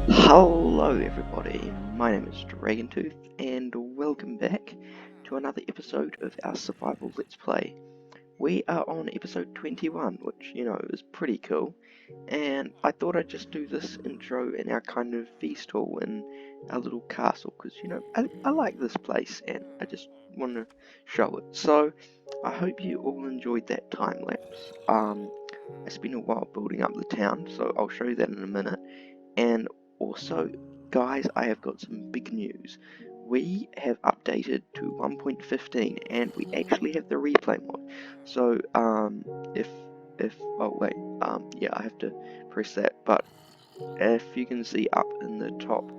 Hello everybody, my name is Dragontooth and welcome back to another episode of our survival let's play. We are on episode 21, which is pretty cool, and I thought I'd just do this intro in our kind of feast hall in our little castle because I like this place and I just want to show it. So I hope you all enjoyed that time lapse. I spent a while building up the town, so I'll show you that in a minute. And also, guys, I have got some big news. We have updated to 1.15 and we actually have the replay mod. So, oh wait, yeah, I have to press that. But if you can see up in the top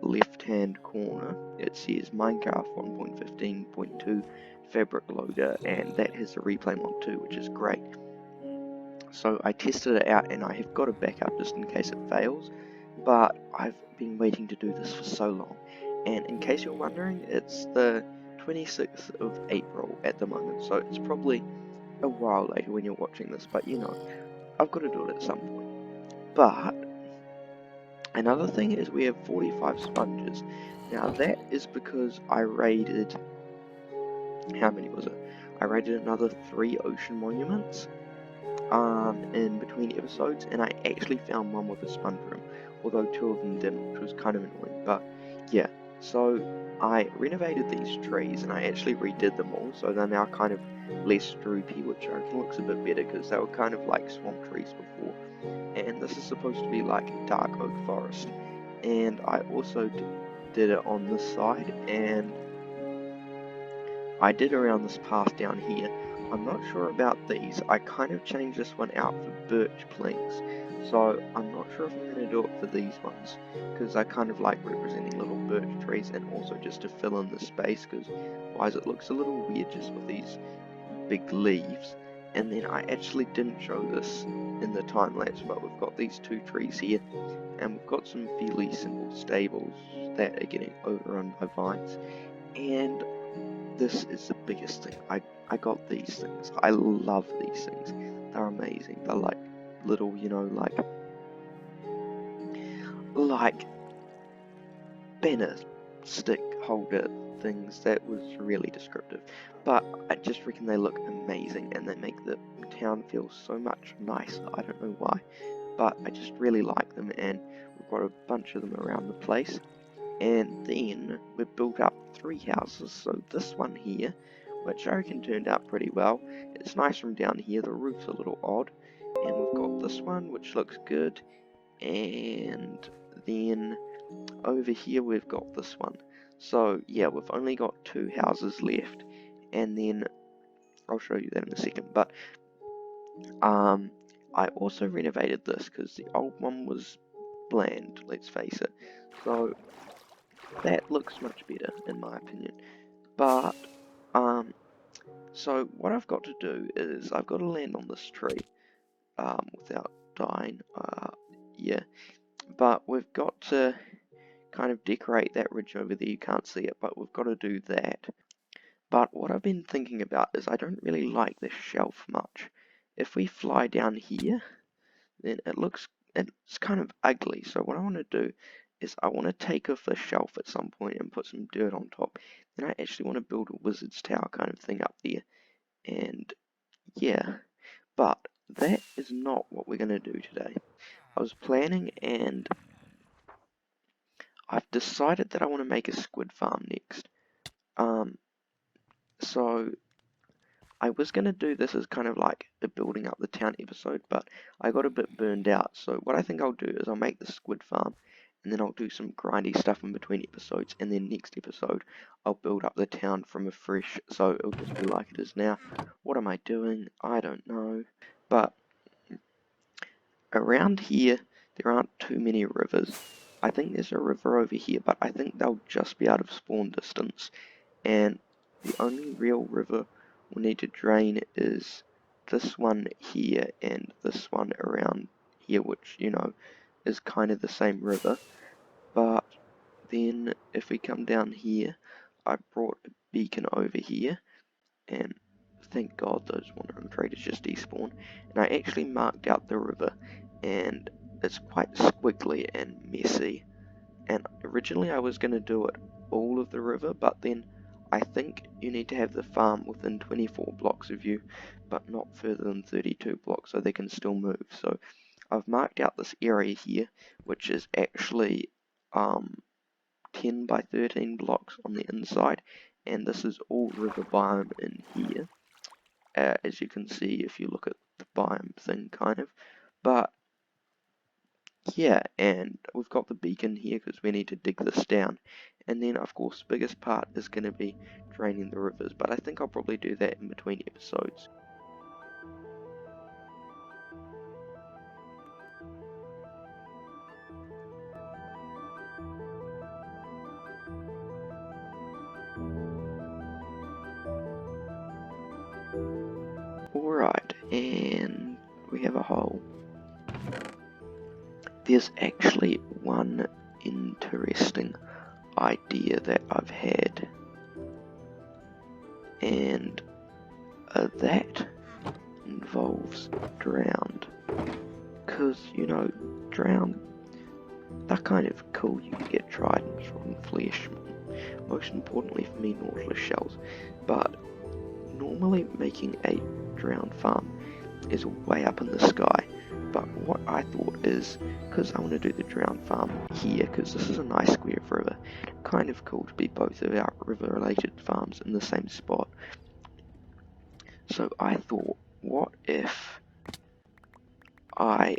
left-hand corner, it says Minecraft 1.15.2 Fabric Loader, and that has the replay mod too, which is great. So I tested it out and I have got a backup just in case it fails, but I've been waiting to do this for so long. And in case you're wondering, it's the 26th of April at the moment, so it's probably a while later when you're watching this, but I've got to do it at some point. But another thing is we have 45 sponges. Now that is because I raided, how many was it? I raided another 3 ocean monuments in between episodes, and I actually found one with a sponge room, although 2 of them didn't, which was kind of annoying. But yeah, so I renovated these trees and I actually redid them all, so they're now kind of less droopy, which I reckon looks a bit better because they were kind of like swamp trees before. And this is supposed to be like dark oak forest. And I also did it on this side, and I did around this path down here. I'm not sure about these. I kind of changed this one out for birch planks. So I'm not sure if I'm going to do it for these ones, because I kind of like representing little birch trees, and also just to fill in the space, because otherwise it looks a little weird just with these big leaves. And then I actually didn't show this in the time lapse, but we've got these 2 trees here, and we've got some fairly simple stables that are getting overrun by vines. And this is the biggest thing. I got these things. I love these things. They're amazing. They're like little, like banner stick holder things. That was really descriptive. But I just reckon they look amazing and they make the town feel so much nicer. I don't know why, but I just really like them, and we've got a bunch of them around the place. And then we've built up 3 houses, so this one here, which I reckon turned out pretty well. It's nice from down here, the roof's a little odd. And we've got this one, which looks good. And then over here we've got this one. So yeah, we've only got 2 houses left. And then, I'll show you that in a second. But I also renovated this, because the old one was bland, let's face it. So that looks much better in my opinion. But so what I've got to do is I've got to land on this tree without dying. Yeah, but we've got to kind of decorate that ridge over there. You can't see it, but we've got to do that. But what I've been thinking about is I don't really like this shelf much. If we fly down here, then it's kind of ugly. So what I want to do is I want to take off the shelf at some point and put some dirt on top. Then I actually want to build a wizard's tower kind of thing up there. And yeah, but that is not what we're going to do today. I was planning, and I've decided that I want to make a squid farm next. So I was going to do this as kind of like a building up the town episode, but I got a bit burned out. So what I think I'll do is I'll make the squid farm, and then I'll do some grindy stuff in between episodes, and then next episode I'll build up the town from afresh, so it'll just be like it is now. What am I doing? I don't know. But around here, there aren't too many rivers. I think there's a river over here, but I think they'll just be out of spawn distance. And the only real river we'll need to drain is this one here and this one around here, which, is kind of the same river. But then if we come down here, I brought a beacon over here, and thank God those wandering traders just despawn. And I actually marked out the river, and it's quite squiggly and messy. And originally I was going to do it all of the river, but then I think you need to have the farm within 24 blocks of you, but not further than 32 blocks so they can still move. So I've marked out this area here, which is actually 10 by 13 blocks on the inside, and this is all river biome in here, as you can see if you look at the biome thing kind of. But yeah, and we've got the beacon here because we need to dig this down. And then, of course, the biggest part is going to be draining the rivers, but I think I'll probably do that in between episodes. Alright, and we have a hole. There's actually one interesting idea that I've had, and that involves drowned, because you know, drowned, they're kind of cool. You can get tridents, rotten flesh, most importantly for me, nautilus shells. But normally making a drowned farm is way up in the sky, but what I thought is, because I want to do the drowned farm here, because this is a nice square of river, kind of cool to be both of our river related farms in the same spot. So I thought, what if I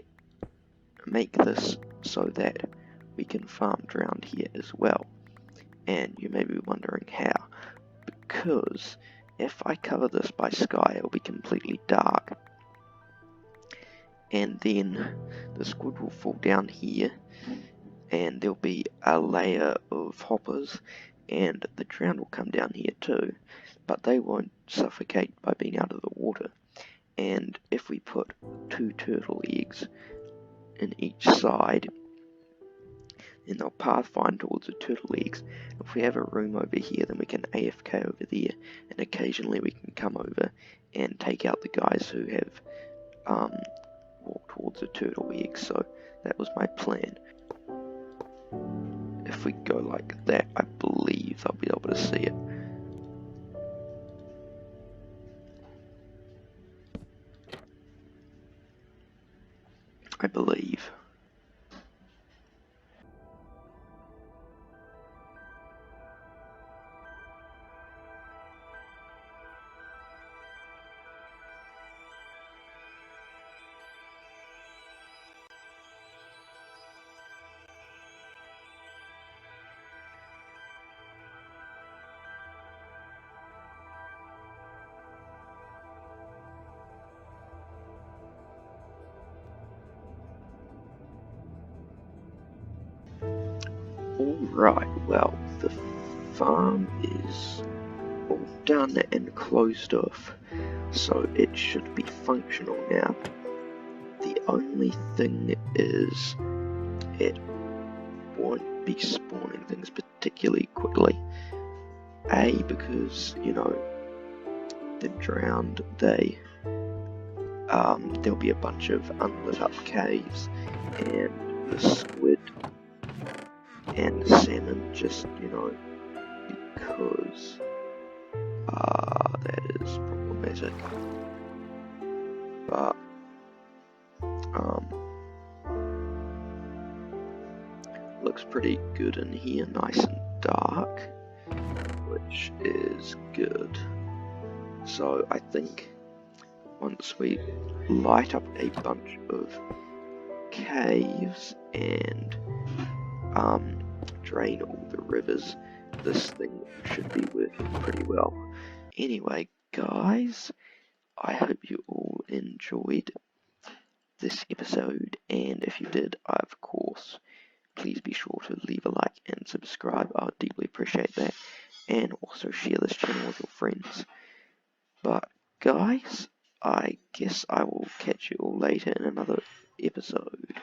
make this so that we can farm drowned here as well? And you may be wondering how. Because if I cover this by sky, it'll be completely dark, and then the squid will fall down here, and there'll be a layer of hoppers, and the drowned will come down here too, but they won't suffocate by being out of the water. And if we put 2 turtle eggs in each side, then they'll pathfind towards the turtle eggs. If we have a room over here, then we can AFK over there, and occasionally we can come over and take out the guys who have walked towards the turtle eggs. So that was my plan. If we go like that, I believe they'll be able to see it. I believe. Alright, well, the farm is all done and closed off, so it should be functional now. The only thing is, it won't be spawning things particularly quickly. A, because, you know, the drowned, there'll be a bunch of unlit up caves, and the squid and salmon, just, you know, because that is problematic. But looks pretty good in here, nice and dark, which is good. So I think once we light up a bunch of caves and drain all the rivers, this thing should be working pretty well. Anyway, guys, I hope you all enjoyed this episode, and if you did, of course, please be sure to leave a like and subscribe. I would deeply appreciate that, and also share this channel with your friends. But guys, I guess I will catch you all later in another episode.